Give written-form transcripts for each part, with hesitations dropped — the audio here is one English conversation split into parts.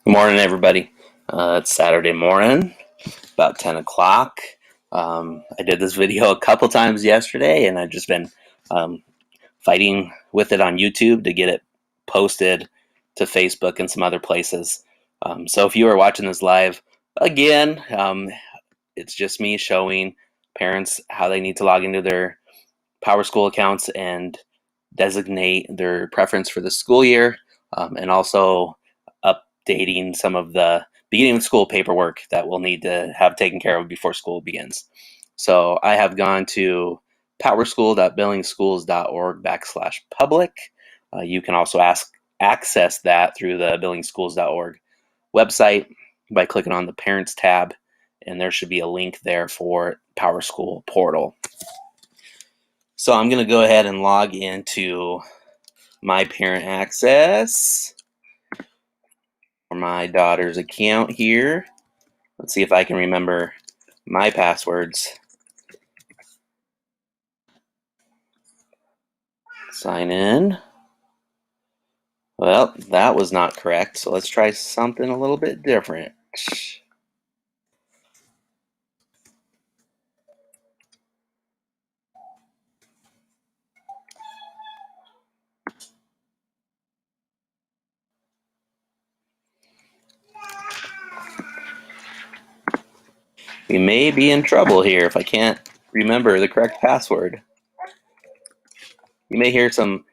Good morning, everybody. It's Saturday morning, about 10 o'clock. I did this video a couple times yesterday, and I've just been fighting with it on YouTube to get it posted to Facebook and some other places. So if you are watching this live, again, it's just me showing parents how they need to log into their PowerSchool accounts and designate their preference for the school year, and also updating some of the beginning of school paperwork that we'll need to have taken care of before school begins. So I have gone to powerschool.billingschools.org/public. You can also access that through the billingschools.org website by clicking on the Parents tab, and there should be a link there for PowerSchool portal. So I'm going to go ahead and log into my parent access for my daughter's account here. Let's see if I can remember my passwords. Sign in. Well, that was not correct, so let's try something a little bit different. We may be in trouble here if I can't remember the correct password. You may hear some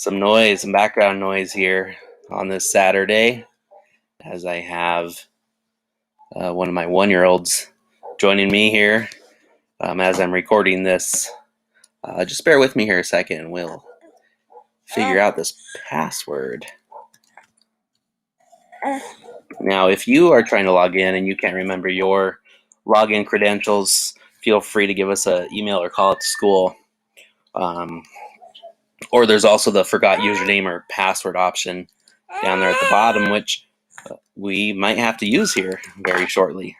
noise, some background noise here on this Saturday, as I have one of my 1-year-olds joining me here as I'm recording this. Just bear with me here a second and we'll figure out this password. Now, if you are trying to log in and you can't remember your login credentials, feel free to give us an email or call at the school. Or there's also the forgot username or password option down there at the bottom, which we might have to use here very shortly.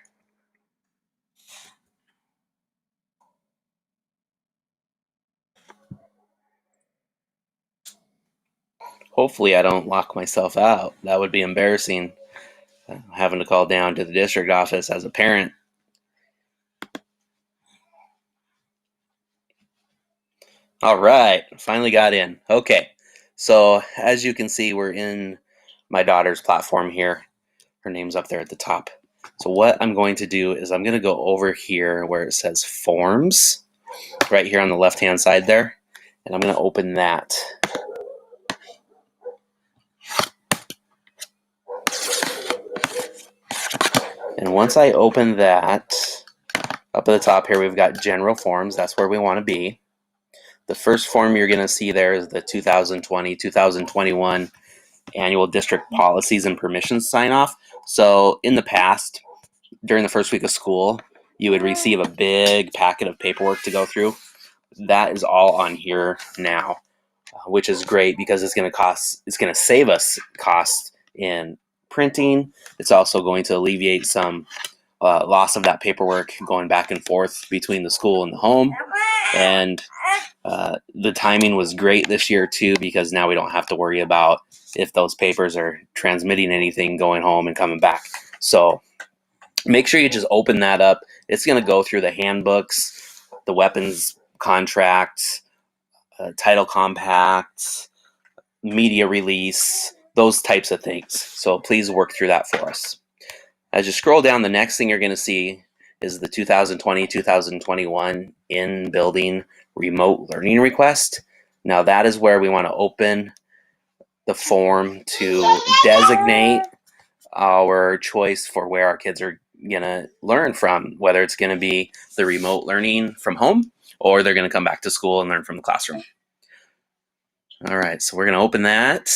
Hopefully I don't lock myself out. That would be embarrassing, having to call down to the district office as a parent. All right, finally got in. Okay, so as you can see, we're in my daughter's platform here. Her name's up there at the top. So what I'm going to do is I'm going to go over here where it says Forms, right here on the left-hand side there, and I'm going to open that. And once I open that, up at the top here, we've got General Forms. That's where we want to be. The first form you're going to see there is the 2020-2021 Annual District Policies and Permissions Sign-Off. So in the past, during the first week of school, you would receive a big packet of paperwork to go through. That is all on here now, which is great because it's going to save us cost in printing. It's also going to alleviate some loss of that paperwork going back and forth between the school and the home. And the timing was great this year too, because now we don't have to worry about if those papers are transmitting anything going home and coming back. So make sure you just open that up. It's going to go through the handbooks, the weapons contract, title compact, media release, those types of things. So please work through that for us. As you scroll down, the next thing you're going to see is the 2020-2021 in-building remote learning request. Now that is where we want to open the form to designate our choice for where our kids are going to learn from, whether it's going to be the remote learning from home or they're going to come back to school and learn from the classroom. All right, so we're going to open that.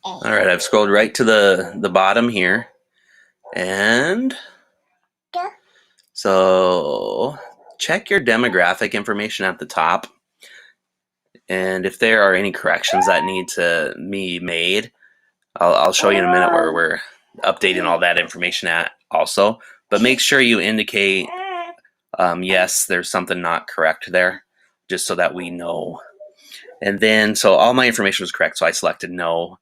All right, I've scrolled right to the bottom here. And so check your demographic information at the top. And if there are any corrections that need to be made, I'll show you in a minute where we're updating all that information at also. But make sure you indicate, yes, there's something not correct there. just so that we know. And then, so all my information was correct, so I selected no.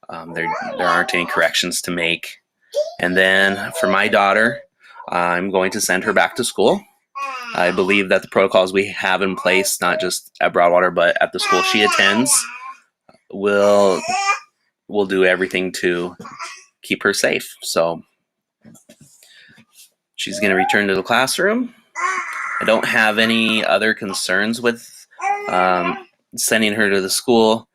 There aren't any corrections to make. And then for my daughter, I'm going to send her back to school. I believe that the protocols we have in place, not just at Broadwater, but at the school she attends, will do everything to keep her safe. So she's going to return to the classroom. I don't have any other concerns with sending her to the school.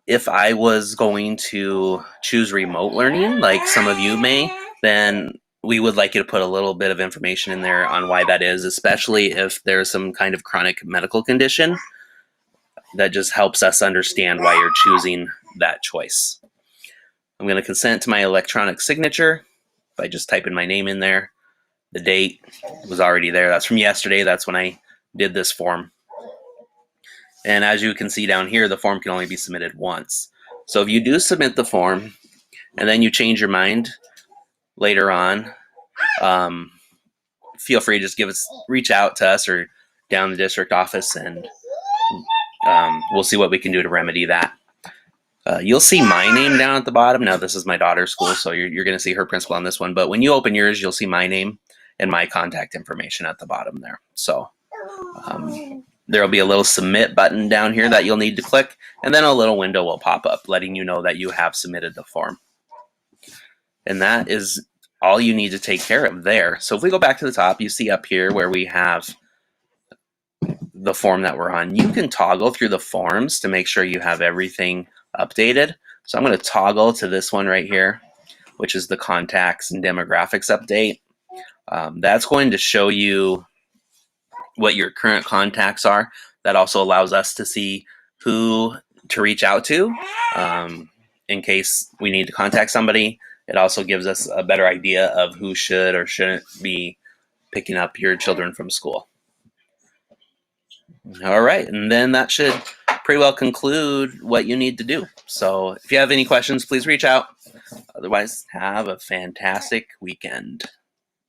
If I was going to choose remote learning, like some of you may, then we would like you to put a little bit of information in there on why that is, especially if there's some kind of chronic medical condition. That just helps us understand why you're choosing that choice. I'm going to consent to my electronic signature by just typing my name in there. The date was already there. That's from yesterday. That's when I did this form. And as you can see down here, the form can only be submitted once. So if you do submit the form and then you change your mind later on, feel free to just reach out to us or down the district office, and we'll see what we can do to remedy that. You'll see my name down at the bottom. Now, this is my daughter's school, so you're going to see her principal on this one. But when you open yours, you'll see my name and my contact information at the bottom there. So there'll be a little submit button down here that you'll need to click, and then a little window will pop up letting you know that you have submitted the form. And that is all you need to take care of there. So if we go back to the top, you see up here where we have the form that we're on. You can toggle through the forms to make sure you have everything updated. So I'm going to toggle to this one right here, which is the contacts and demographics update. That's going to show you what your current contacts are. That also allows us to see who to reach out to in case we need to contact somebody. It also gives us a better idea of who should or shouldn't be picking up your children from school. All right, and then that should pretty well conclude what you need to do. So if you have any questions, please reach out. Otherwise, have a fantastic weekend.